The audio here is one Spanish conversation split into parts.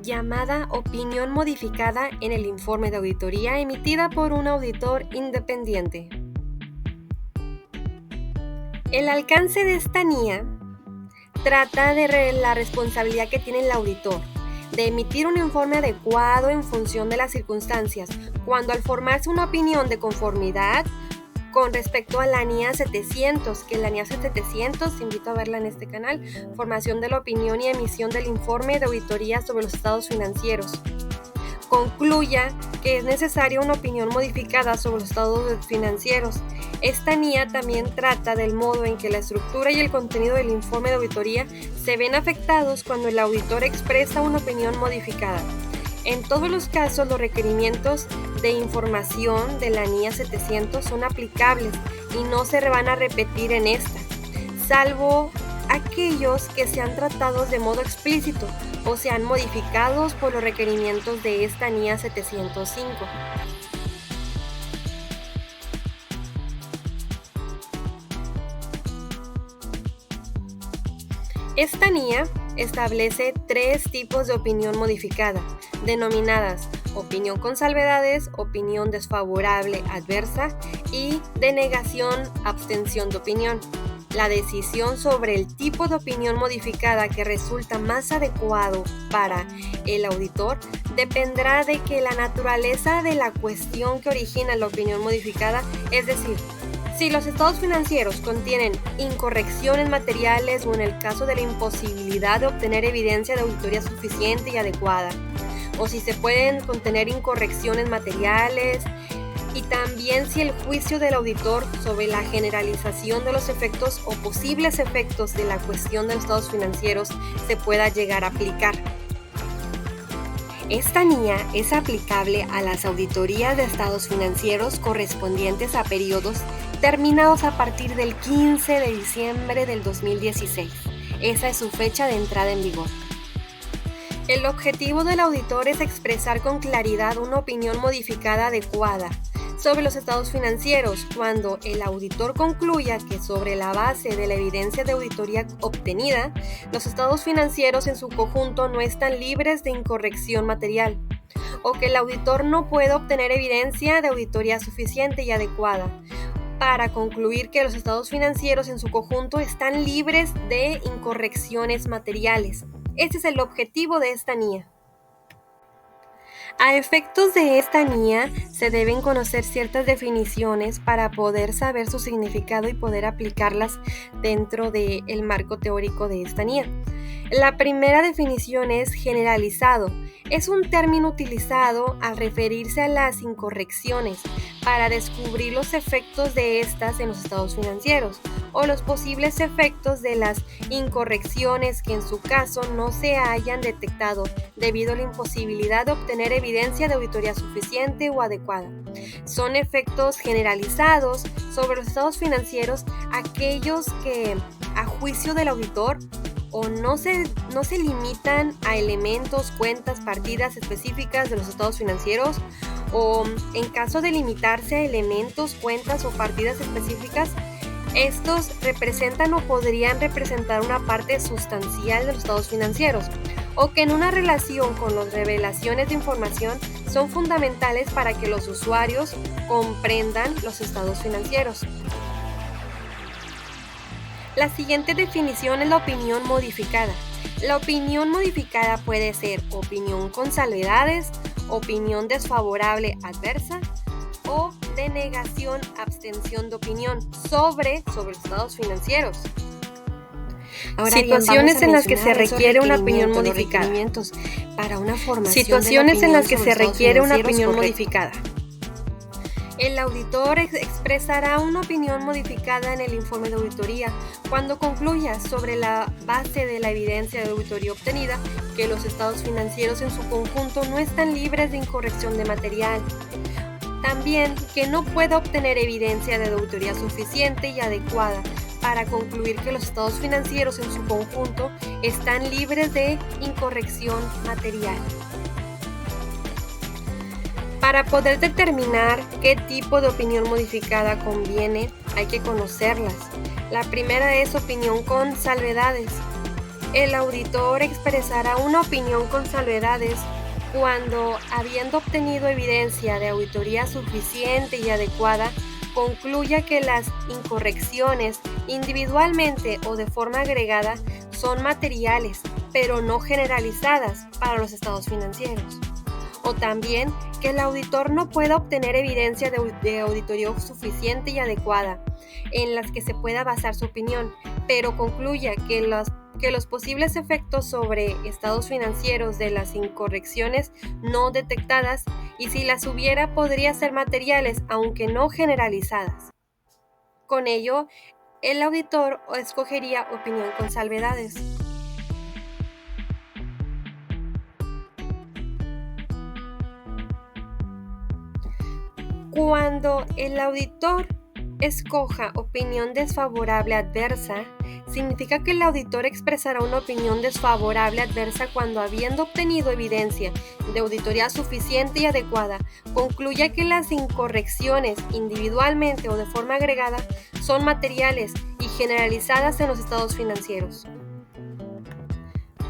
llamada opinión modificada en el informe de auditoría emitida por un auditor independiente. El alcance de esta NIA trata de la responsabilidad que tiene el auditor de emitir un informe adecuado en función de las circunstancias, cuando al formarse una opinión de conformidad con respecto a la NIA 700, que la NIA 700, invito a verla en este canal, formación de la opinión y emisión del informe de auditoría sobre los estados financieros, concluya que es necesaria una opinión modificada sobre los estados financieros. Esta NIA también trata del modo en que la estructura y el contenido del informe de auditoría se ven afectados cuando el auditor expresa una opinión modificada. En todos los casos, los requerimientos de información de la NIA 700 son aplicables y no se van a repetir en esta, salvo aquellos que sean tratados de modo explícito o sean modificados por los requerimientos de esta NIA 705. Esta NIA establece 3 tipos de opinión modificada, denominadas opinión con salvedades, opinión desfavorable adversa y denegación abstención de opinión. La decisión sobre el tipo de opinión modificada que resulta más adecuado para el auditor dependerá de que la naturaleza de la cuestión que origina la opinión modificada, es decir, si los estados financieros contienen incorrecciones materiales o en el caso de la imposibilidad de obtener evidencia de auditoría suficiente y adecuada, o si se pueden contener incorrecciones materiales, y también si el juicio del auditor sobre la generalización de los efectos o posibles efectos de la cuestión de los estados financieros se pueda llegar a aplicar. Esta NIA es aplicable a las auditorías de estados financieros correspondientes a periodos terminados a partir del 15 de diciembre del 2016. Esa es su fecha de entrada en vigor. El objetivo del auditor es expresar con claridad una opinión modificada adecuada sobre los estados financieros cuando el auditor concluya que sobre la base de la evidencia de auditoría obtenida, los estados financieros en su conjunto no están libres de incorrección material, o que el auditor no puede obtener evidencia de auditoría suficiente y adecuada para concluir que los estados financieros en su conjunto están libres de incorrecciones materiales. Este es el objetivo de esta NIA. A efectos de esta NIA, se deben conocer ciertas definiciones para poder saber su significado y poder aplicarlas dentro del marco teórico de esta NIA. La primera definición es generalizado. Es un término utilizado al referirse a las incorrecciones para descubrir los efectos de estas en los estados financieros o los posibles efectos de las incorrecciones que en su caso no se hayan detectado debido a la imposibilidad de obtener evidencia de auditoría suficiente o adecuada. Son efectos generalizados sobre los estados financieros aquellos que, a juicio del auditor, o no se limitan a elementos, cuentas, partidas específicas de los estados financieros, o en caso de limitarse a elementos, cuentas o partidas específicas, estos representan o podrían representar una parte sustancial de los estados financieros, o que en una relación con las revelaciones de información son fundamentales para que los usuarios comprendan los estados financieros. La siguiente definición es la opinión modificada. La opinión modificada puede ser opinión con salvedades, opinión desfavorable adversa o denegación abstención de opinión sobre los estados financieros. Ahora situaciones en las que se requiere una opinión modificada. Para una formación situaciones en las que se requiere una opinión modificada. El auditor expresará una opinión modificada en el informe de auditoría cuando concluya sobre la base de la evidencia de auditoría obtenida que los estados financieros en su conjunto no están libres de incorrección de material. También que no puede obtener evidencia de auditoría suficiente y adecuada para concluir que los estados financieros en su conjunto están libres de incorrección material. Para poder determinar qué tipo de opinión modificada conviene, hay que conocerlas. La primera es opinión con salvedades. El auditor expresará una opinión con salvedades cuando, habiendo obtenido evidencia de auditoría suficiente y adecuada, concluya que las incorrecciones, individualmente o de forma agregada, son materiales, pero no generalizadas para los estados financieros. O también que el auditor no pueda obtener evidencia de auditoría suficiente y adecuada en las que se pueda basar su opinión, pero concluya que los posibles efectos sobre estados financieros de las incorrecciones no detectadas, y si las hubiera, podría ser materiales, aunque no generalizadas. Con ello, el auditor escogería opinión con salvedades. Cuando el auditor escoja opinión desfavorable adversa, significa que el auditor expresará una opinión desfavorable adversa cuando, habiendo obtenido evidencia de auditoría suficiente y adecuada, concluya que las incorrecciones, individualmente o de forma agregada, son materiales y generalizadas en los estados financieros.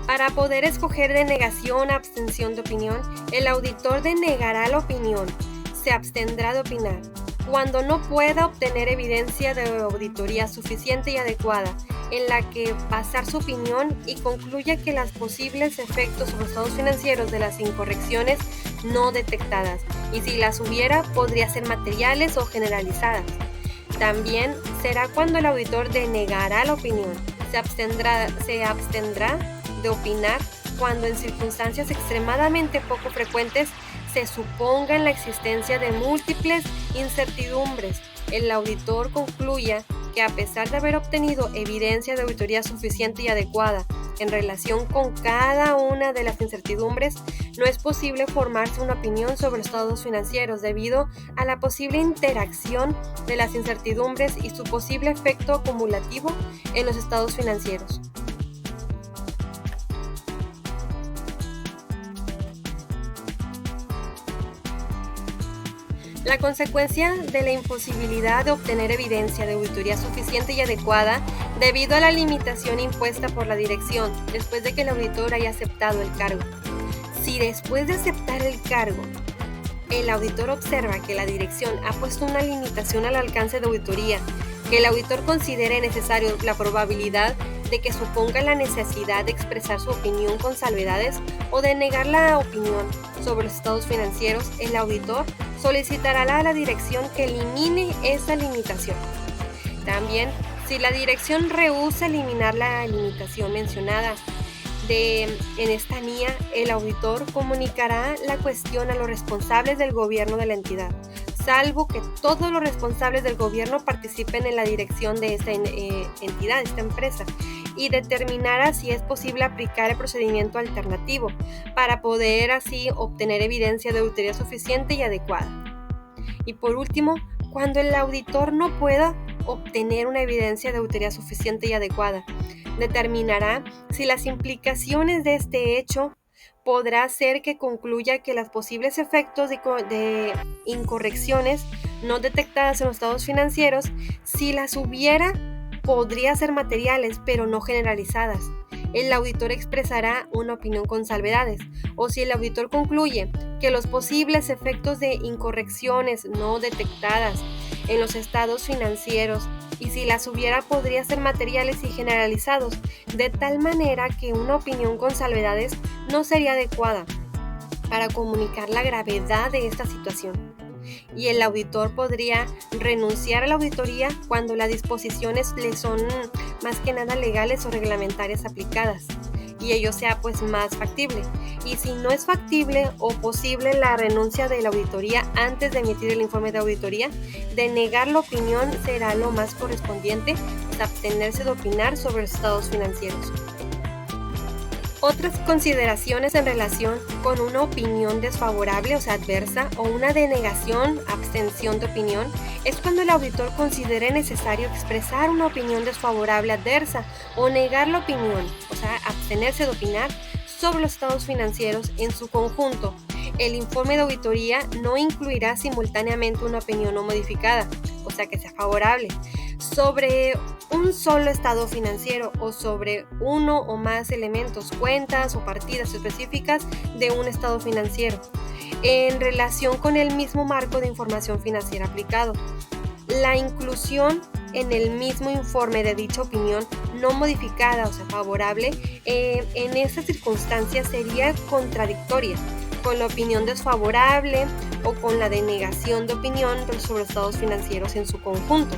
Para poder escoger denegación o abstención de opinión, el auditor denegará la opinión, se abstendrá de opinar, cuando no pueda obtener evidencia de auditoría suficiente y adecuada en la que basar su opinión y concluya que los posibles efectos sobre los estados financieros de las incorrecciones no detectadas, y si las hubiera, podría ser materiales o generalizadas. También será cuando el auditor denegará la opinión, se abstendrá de opinar cuando, en circunstancias extremadamente poco frecuentes, se suponga en la existencia de múltiples incertidumbres, el auditor concluya que, a pesar de haber obtenido evidencia de auditoría suficiente y adecuada en relación con cada una de las incertidumbres, no es posible formarse una opinión sobre los estados financieros debido a la posible interacción de las incertidumbres y su posible efecto acumulativo en los estados financieros. La consecuencia de la imposibilidad de obtener evidencia de auditoría suficiente y adecuada debido a la limitación impuesta por la dirección después de que el auditor haya aceptado el cargo. Si después de aceptar el cargo, el auditor observa que la dirección ha puesto una limitación al alcance de auditoría, que el auditor considere necesario la probabilidad de que suponga la necesidad de expresar su opinión con salvedades o de negar la opinión sobre los estados financieros, el auditor solicitará a la dirección que elimine esa limitación. También, si la dirección rehúsa eliminar la limitación mencionada en esta NIA, el auditor comunicará la cuestión a los responsables del gobierno de la entidad, salvo que todos los responsables del gobierno participen en la dirección de esta entidad, esta empresa, y determinará si es posible aplicar el procedimiento alternativo para poder así obtener evidencia de auditoría suficiente y adecuada. Y por último, cuando el auditor no pueda obtener una evidencia de auditoría suficiente y adecuada, determinará si las implicaciones de este hecho podrá ser que concluya que los posibles efectos de incorrecciones no detectadas en los estados financieros, si las hubiera, podría ser materiales, pero no generalizadas. El auditor expresará una opinión con salvedades, o si el auditor concluye que los posibles efectos de incorrecciones no detectadas en los estados financieros, y si las hubiera, podría ser materiales y generalizados, de tal manera que una opinión con salvedades no sería adecuada para comunicar la gravedad de esta situación. Y el auditor podría renunciar a la auditoría cuando las disposiciones le son más que nada legales o reglamentarias aplicadas y ello sea pues más factible. Y si no es factible o posible la renuncia de la auditoría antes de emitir el informe de auditoría, denegar la opinión será lo más correspondiente, abstenerse de opinar sobre los estados financieros. Otras consideraciones en relación con una opinión desfavorable, o sea, adversa, o una denegación, abstención de opinión, es cuando el auditor considere necesario expresar una opinión desfavorable, adversa, o negar la opinión, o sea, abstenerse de opinar sobre los estados financieros en su conjunto. El informe de auditoría no incluirá simultáneamente una opinión no modificada, o sea, que sea favorable, sobre un solo estado financiero o sobre uno o más elementos, cuentas o partidas específicas de un estado financiero, en relación con el mismo marco de información financiera aplicado. La inclusión en el mismo informe de dicha opinión no modificada, o sea, favorable, en estas circunstancias sería contradictoria con la opinión desfavorable o con la denegación de opinión sobre estados financieros en su conjunto.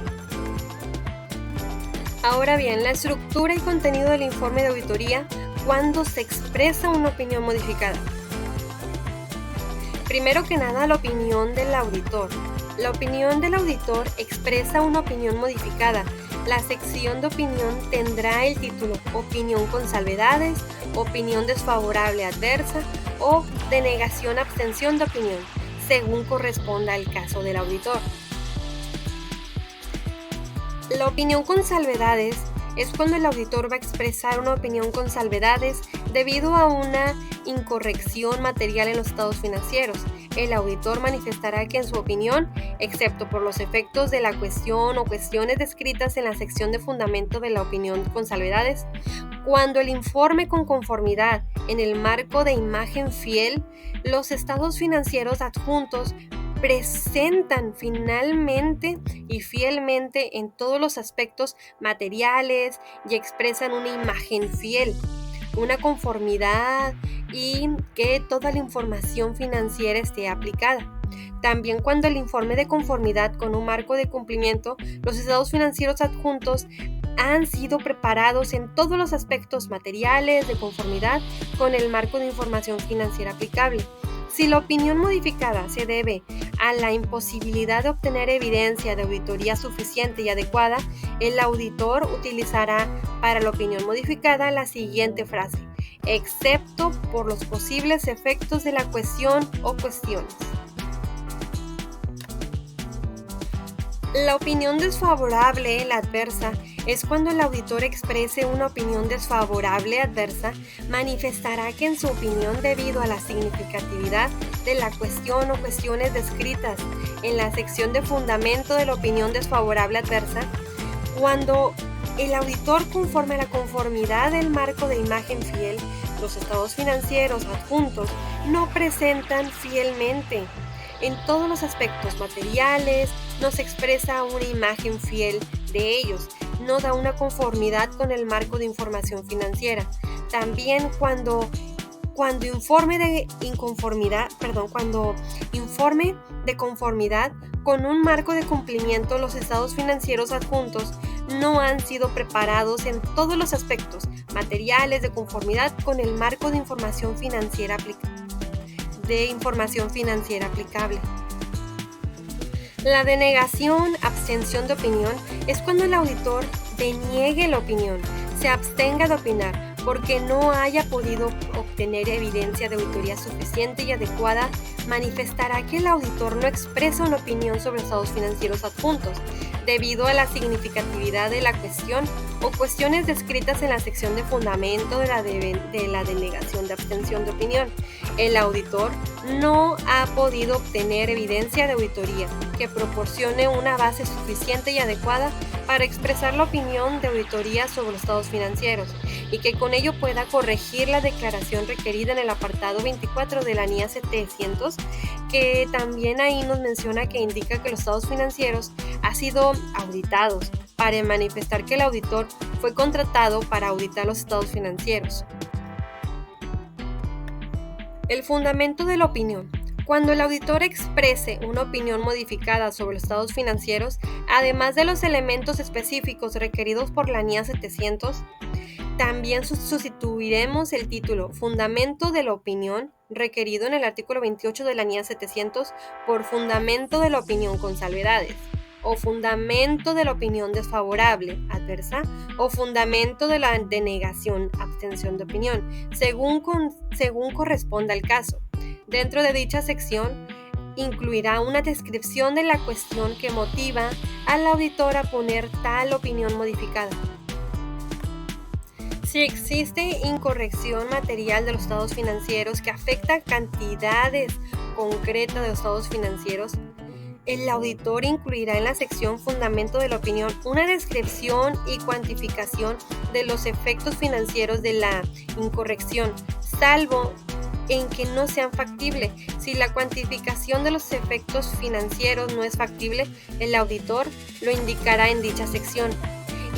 Ahora bien, la estructura y contenido del informe de auditoría cuando se expresa una opinión modificada. Primero que nada, la opinión del auditor. La opinión del auditor expresa una opinión modificada. La sección de opinión tendrá el título Opinión con salvedades, Opinión desfavorable adversa o Denegación abstención de opinión, según corresponda al caso del auditor. La opinión con salvedades es cuando el auditor va a expresar una opinión con salvedades debido a una incorrección material en los estados financieros. El auditor manifestará que en su opinión, excepto por los efectos de la cuestión o cuestiones descritas en la sección de fundamento de la opinión con salvedades, cuando el informe con conformidad en el marco de imagen fiel, los estados financieros adjuntos presentan finalmente y fielmente en todos los aspectos materiales y expresan una imagen fiel, una conformidad y que toda la información financiera esté aplicada. También cuando el informe de conformidad con un marco de cumplimiento, los estados financieros adjuntos han sido preparados en todos los aspectos materiales de conformidad con el marco de información financiera aplicable. Si la opinión modificada se debe a la imposibilidad de obtener evidencia de auditoría suficiente y adecuada, el auditor utilizará para la opinión modificada la siguiente frase: excepto por los posibles efectos de la cuestión o cuestiones. La opinión desfavorable, la adversa, es cuando el auditor exprese una opinión desfavorable adversa, manifestará que en su opinión, debido a la significatividad de la cuestión o cuestiones descritas en la sección de fundamento de la opinión desfavorable adversa, cuando el auditor, conforme a la conformidad del marco de imagen fiel, los estados financieros adjuntos no presentan fielmente en todos los aspectos materiales, nos expresa una imagen fiel de ellos, no da una conformidad con el marco de información financiera. También cuando informe de conformidad con un marco de cumplimiento, los estados financieros adjuntos no han sido preparados en todos los aspectos materiales de conformidad con el marco de información financiera aplicable. La denegación, abstención de opinión, es cuando el auditor deniegue la opinión, se abstenga de opinar, porque no haya podido obtener evidencia de auditoría suficiente y adecuada, manifestará que el auditor no expresa una opinión sobre estados financieros adjuntos, debido a la significatividad de la cuestión o cuestiones descritas en la sección de fundamento de la denegación de abstención de opinión. El auditor no ha podido obtener evidencia de auditoría que proporcione una base suficiente y adecuada para expresar la opinión de auditoría sobre los estados financieros y que con ello pueda corregir la declaración requerida en el apartado 24 de la NIA 700, que también ahí nos menciona que indica que los estados financieros han sido auditados para manifestar que el auditor fue contratado para auditar los estados financieros. El fundamento de la opinión. Cuando el auditor exprese una opinión modificada sobre los estados financieros, además de los elementos específicos requeridos por la NIA 700, también sustituiremos el título Fundamento de la opinión requerido en el artículo 28 de la NIA 700 por Fundamento de la opinión con salvedades, o Fundamento de la opinión desfavorable, adversa, o Fundamento de la denegación, abstención de opinión, según corresponda al caso. Dentro de dicha sección, incluirá una descripción de la cuestión que motiva al auditor a poner tal opinión modificada. Si existe incorrección material de los estados financieros que afecta cantidades concretas de los estados financieros, El auditor incluirá en la sección Fundamento de la opinión una descripción y cuantificación de los efectos financieros de la incorrección, salvo en que no sean factibles. Si la cuantificación de los efectos financieros no es factible, el auditor lo indicará en dicha sección.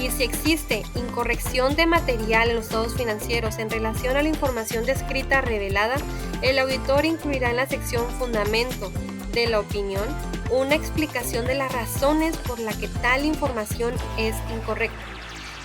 Y si existe incorrección de material en los estados financieros en relación a la información descrita revelada, el auditor incluirá en la sección Fundamento de la opinión una explicación de las razones por las que tal información es incorrecta.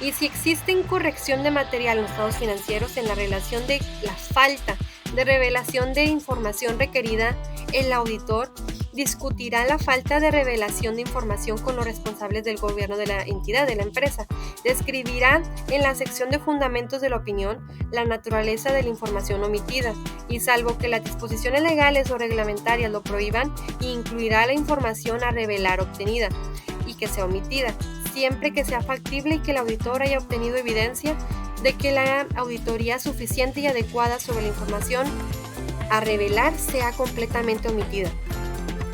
Y si existe incorrección de material en los estados financieros en la relación de la falta de revelación de información requerida, el auditor discutirá la falta de revelación de información con los responsables del gobierno de la entidad, de la empresa. Describirá en la sección de fundamentos de la opinión la naturaleza de la información omitida y, salvo que las disposiciones legales o reglamentarias lo prohíban, incluirá la información a revelar obtenida y que sea omitida, siempre que sea factible y que el auditor haya obtenido evidencia de que la auditoría suficiente y adecuada sobre la información a revelar sea completamente omitida.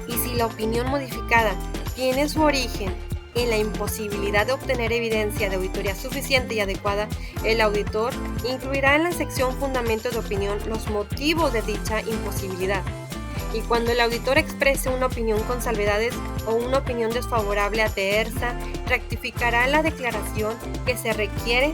Y si la opinión modificada tiene su origen en la imposibilidad de obtener evidencia de auditoría suficiente y adecuada, el auditor incluirá en la sección Fundamentos de opinión los motivos de dicha imposibilidad. Y cuando el auditor exprese una opinión con salvedades o una opinión desfavorable adversa, rectificará la declaración que se requiere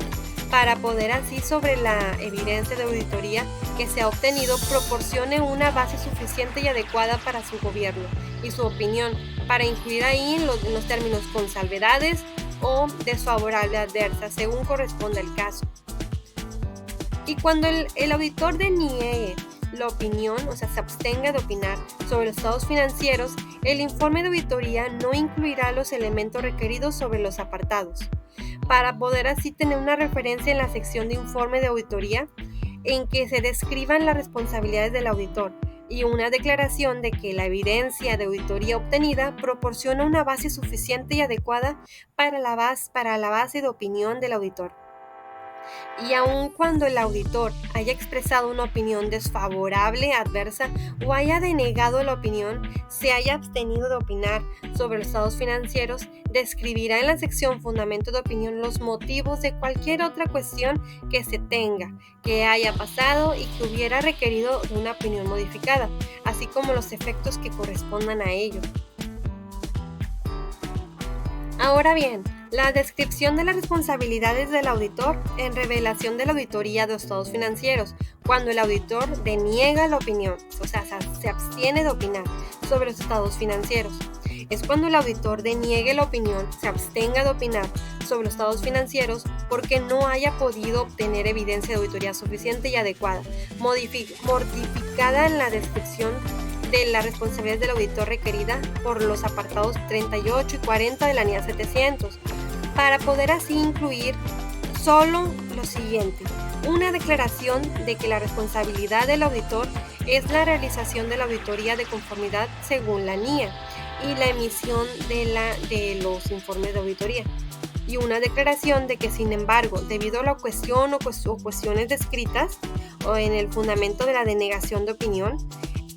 para poder así sobre la evidencia de auditoría que se ha obtenido proporcione una base suficiente y adecuada para su gobierno y su opinión, para incluir ahí en los términos con salvedades o desfavorable adversa, según corresponda el caso. Y cuando el auditor deniegue la opinión, o sea, se abstenga de opinar sobre los estados financieros, el informe de auditoría no incluirá los elementos requeridos sobre los apartados, para poder así tener una referencia en la sección de informe de auditoría en que se describan las responsabilidades del auditor y una declaración de que la evidencia de auditoría obtenida proporciona una base suficiente y adecuada para la base de opinión del auditor. Y aun cuando el auditor haya expresado una opinión desfavorable, adversa o haya denegado la opinión, se haya abstenido de opinar sobre los estados financieros, describirá en la sección Fundamento de opinión los motivos de cualquier otra cuestión que se tenga, que haya pasado y que hubiera requerido de una opinión modificada, así como los efectos que correspondan a ello. Ahora bien, la descripción de las responsabilidades del auditor en revelación de la auditoría de estados financieros, cuando el auditor deniega la opinión, o sea, se abstiene de opinar sobre los estados financieros. Es cuando el auditor deniegue la opinión, se abstenga de opinar sobre los estados financieros porque no haya podido obtener evidencia de auditoría suficiente y adecuada, modificada en la descripción de la responsabilidad del auditor requerida por los apartados 38 y 40 de la NIA 700, para poder así incluir solo lo siguiente: una declaración de que la responsabilidad del auditor es la realización de la auditoría de conformidad según la NIA y la emisión de los informes de auditoría, y una declaración de que, sin embargo, debido a la cuestión o cuestiones descritas o en el fundamento de la denegación de opinión,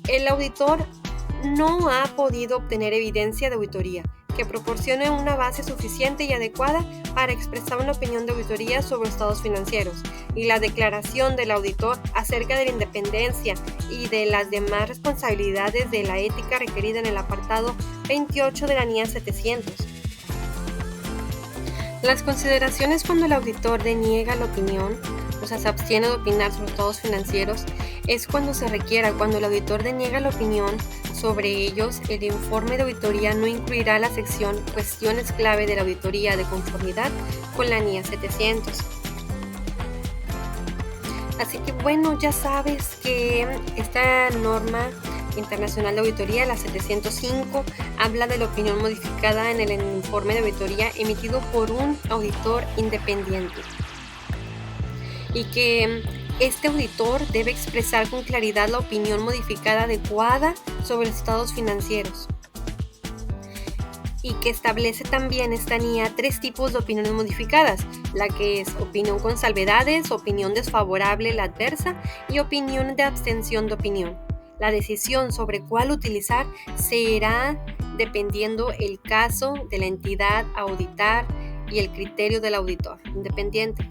el auditor no ha podido obtener evidencia de auditoría que proporcione una base suficiente y adecuada para expresar una opinión de auditoría sobre estados financieros, y la declaración del auditor acerca de la independencia y de las demás responsabilidades de la ética requerida en el apartado 28 de la NIA 700. Las consideraciones cuando el auditor deniega la opinión, o sea, se abstiene de opinar sobre estados financieros, es cuando se requiera. Cuando el auditor deniega la opinión sobre ellos, el informe de auditoría no incluirá la sección Cuestiones clave de la auditoría de conformidad con la NIA 700. Así que bueno, ya sabes que esta norma internacional de auditoría, la 705, habla de la opinión modificada en el informe de auditoría emitido por un auditor independiente, y que este auditor debe expresar con claridad la opinión modificada adecuada sobre los estados financieros, y que establece también esta NIA 3 tipos de opiniones modificadas: la que es opinión con salvedades, opinión desfavorable, la adversa, y opinión de abstención de opinión. La decisión sobre cuál utilizar será dependiendo el caso de la entidad a auditar y el criterio del auditor independiente.